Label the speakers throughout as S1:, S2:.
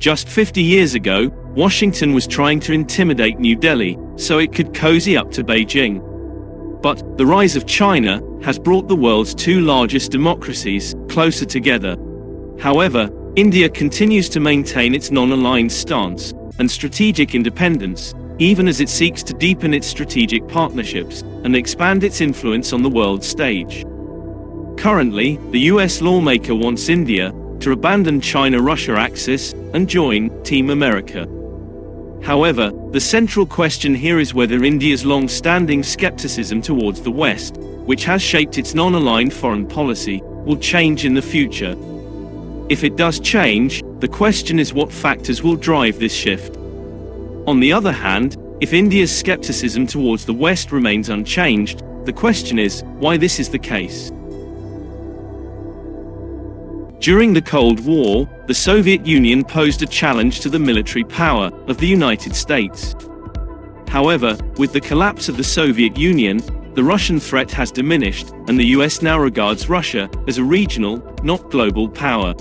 S1: Just 50 years ago, Washington was trying to intimidate New Delhi so it could cozy up to Beijing. But the rise of China has brought the world's two largest democracies closer together. However, India continues to maintain its non-aligned stance and strategic independence, even as it seeks to deepen its strategic partnerships and expand its influence on the world stage. Currently, the US lawmaker wants India to abandon China-Russia axis and join Team America. However, the central question here is whether India's long-standing skepticism towards the West, which has shaped its non-aligned foreign policy, will change in the future. If it does change, the question is what factors will drive this shift. On the other hand, if India's skepticism towards the West remains unchanged, the question is why this is the case. During the Cold War, the Soviet Union posed a challenge to the military power of the United States. However, with the collapse of the Soviet Union, the Russian threat has diminished, and the US now regards Russia as a regional, not global power,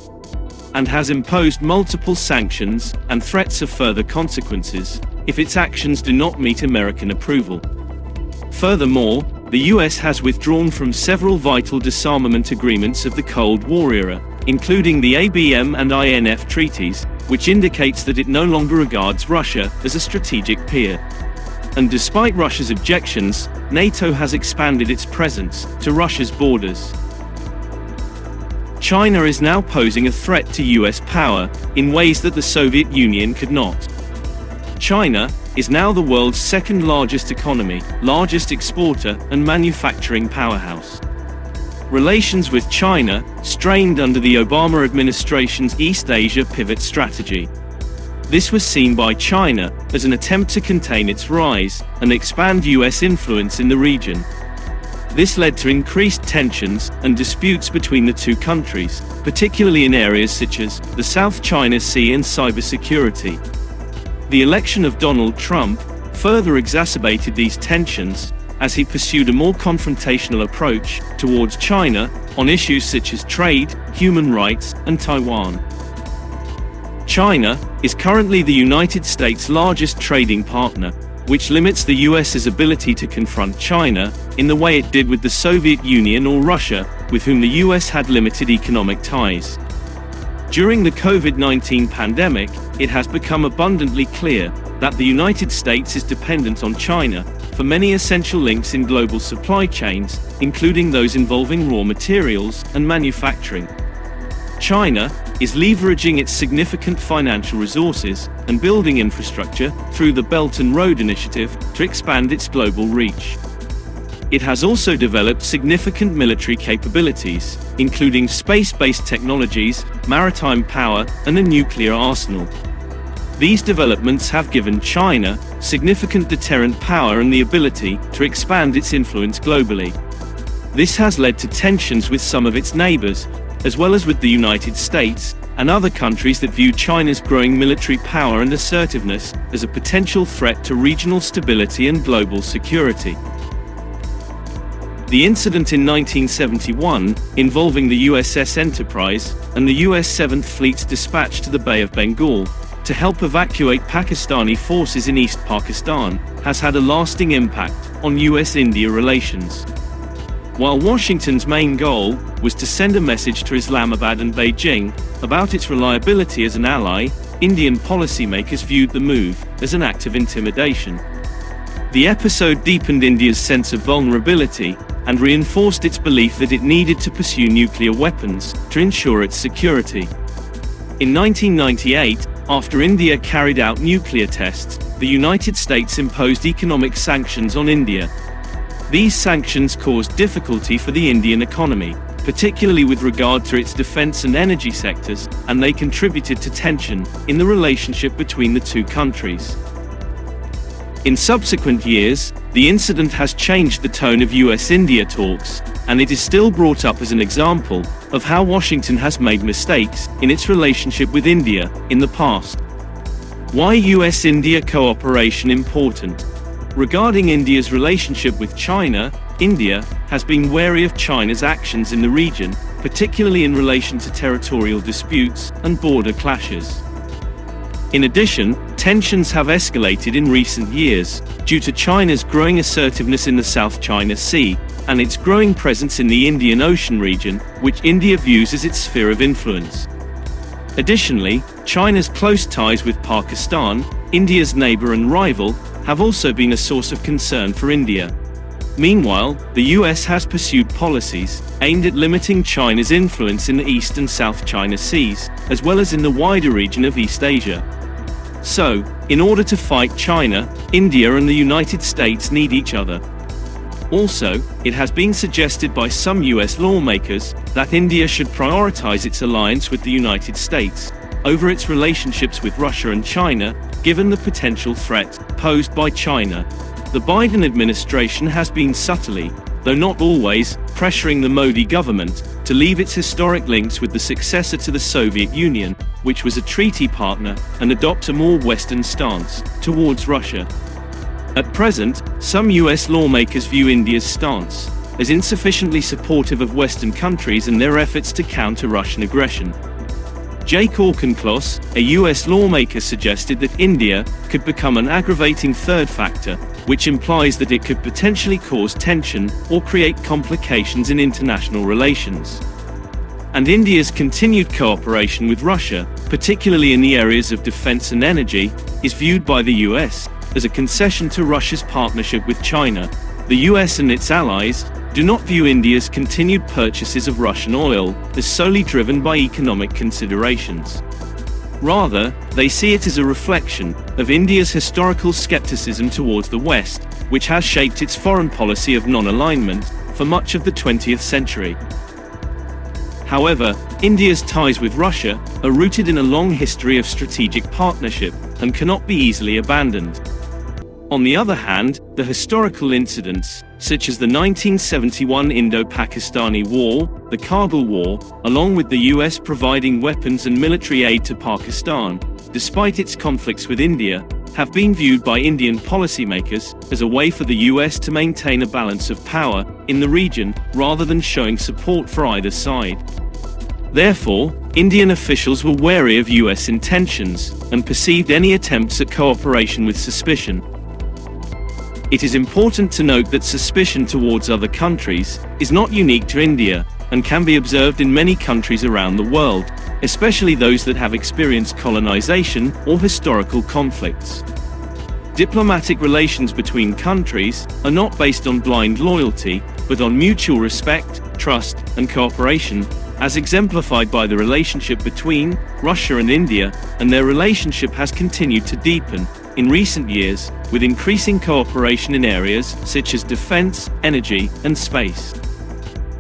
S1: and has imposed multiple sanctions and threats of further consequences if its actions do not meet American approval. Furthermore, the US has withdrawn from several vital disarmament agreements of the Cold War era, including the ABM and INF treaties, which indicates that it no longer regards Russia as a strategic peer. And despite Russia's objections, NATO has expanded its presence to Russia's borders. China is now posing a threat to US power in ways that the Soviet Union could not. China is now the world's second largest economy, largest exporter and manufacturing powerhouse. Relations with China strained under the Obama administration's East Asia pivot strategy. This was seen by China as an attempt to contain its rise and expand US influence in the region. This led to increased tensions and disputes between the two countries, particularly in areas such as the South China Sea and cybersecurity. The election of Donald Trump further exacerbated these tensions as he pursued a more confrontational approach towards China on issues such as trade, human rights, and Taiwan. China is currently the United States' largest trading partner, which limits the US's ability to confront China in the way it did with the Soviet Union or Russia, with whom the US had limited economic ties. During the COVID-19 pandemic, it has become abundantly clear that the United States is dependent on China for many essential links in global supply chains, including those involving raw materials and manufacturing. China is leveraging its significant financial resources and building infrastructure through the Belt and Road Initiative to expand its global reach. It has also developed significant military capabilities, including space-based technologies, maritime power, and a nuclear arsenal. These developments have given China significant deterrent power and the ability to expand its influence globally. This has led to tensions with some of its neighbors, as well as with the United States and other countries that view China's growing military power and assertiveness as a potential threat to regional stability and global security. The incident in 1971, involving the USS Enterprise and the US 7th Fleet's dispatch to the Bay of Bengal to help evacuate Pakistani forces in East Pakistan, has had a lasting impact on US-India relations. While Washington's main goal was to send a message to Islamabad and Beijing about its reliability as an ally, Indian policymakers viewed the move as an act of intimidation. The episode deepened India's sense of vulnerability and reinforced its belief that it needed to pursue nuclear weapons to ensure its security. In 1998, after India carried out nuclear tests, the United States imposed economic sanctions on India. These sanctions caused difficulty for the Indian economy, particularly with regard to its defense and energy sectors, and they contributed to tension in the relationship between the two countries. In subsequent years, the incident has changed the tone of US-India talks, and it is still brought up as an example of how Washington has made mistakes in its relationship with India in the past. Why US-India cooperation important? Regarding India's relationship with China, India has been wary of China's actions in the region, particularly in relation to territorial disputes and border clashes. In addition, tensions have escalated in recent years, due to China's growing assertiveness in the South China Sea, and its growing presence in the Indian Ocean region, which India views as its sphere of influence. Additionally, China's close ties with Pakistan, India's neighbor and rival, have also been a source of concern for India. Meanwhile, the US has pursued policies aimed at limiting China's influence in the East and South China Seas, as well as in the wider region of East Asia. So, in order to fight China, India and the United States need each other. Also, it has been suggested by some US lawmakers that India should prioritize its alliance with the United States over its relationships with Russia and China, given the potential threat posed by China. The Biden administration has been subtly, though not always, pressuring the Modi government to leave its historic links with the successor to the Soviet Union, which was a treaty partner, and adopt a more Western stance towards Russia. At present, some US lawmakers view India's stance as insufficiently supportive of Western countries and their efforts to counter Russian aggression. Jake Auchincloss, a US lawmaker, suggested that India could become an aggravating third factor, which implies that it could potentially cause tension or create complications in international relations. And India's continued cooperation with Russia, particularly in the areas of defense and energy, is viewed by the US as a concession to Russia's partnership with China. The US and its allies do not view India's continued purchases of Russian oil as solely driven by economic considerations. Rather, they see it as a reflection of India's historical skepticism towards the West, which has shaped its foreign policy of non-alignment for much of the 20th century. However, India's ties with Russia are rooted in a long history of strategic partnership and cannot be easily abandoned. On the other hand, the historical incidents, such as the 1971 Indo-Pakistani War, the Kargil War, along with the US providing weapons and military aid to Pakistan, despite its conflicts with India, have been viewed by Indian policymakers as a way for the US to maintain a balance of power in the region, rather than showing support for either side. Therefore, Indian officials were wary of US intentions and perceived any attempts at cooperation with suspicion. It is important to note that suspicion towards other countries is not unique to India and can be observed in many countries around the world, especially those that have experienced colonization or historical conflicts. Diplomatic relations between countries are not based on blind loyalty, but on mutual respect, trust, and cooperation, as exemplified by the relationship between Russia and India, and their relationship has continued to deepen in recent years, with increasing cooperation in areas such as defense, energy, and space.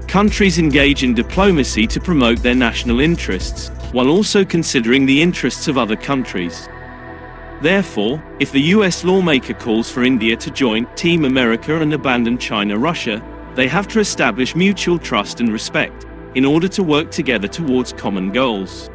S1: Countries engage in diplomacy to promote their national interests, while also considering the interests of other countries. Therefore, if the US lawmaker calls for India to join Team America and abandon China-Russia, they have to establish mutual trust and respect in order to work together towards common goals.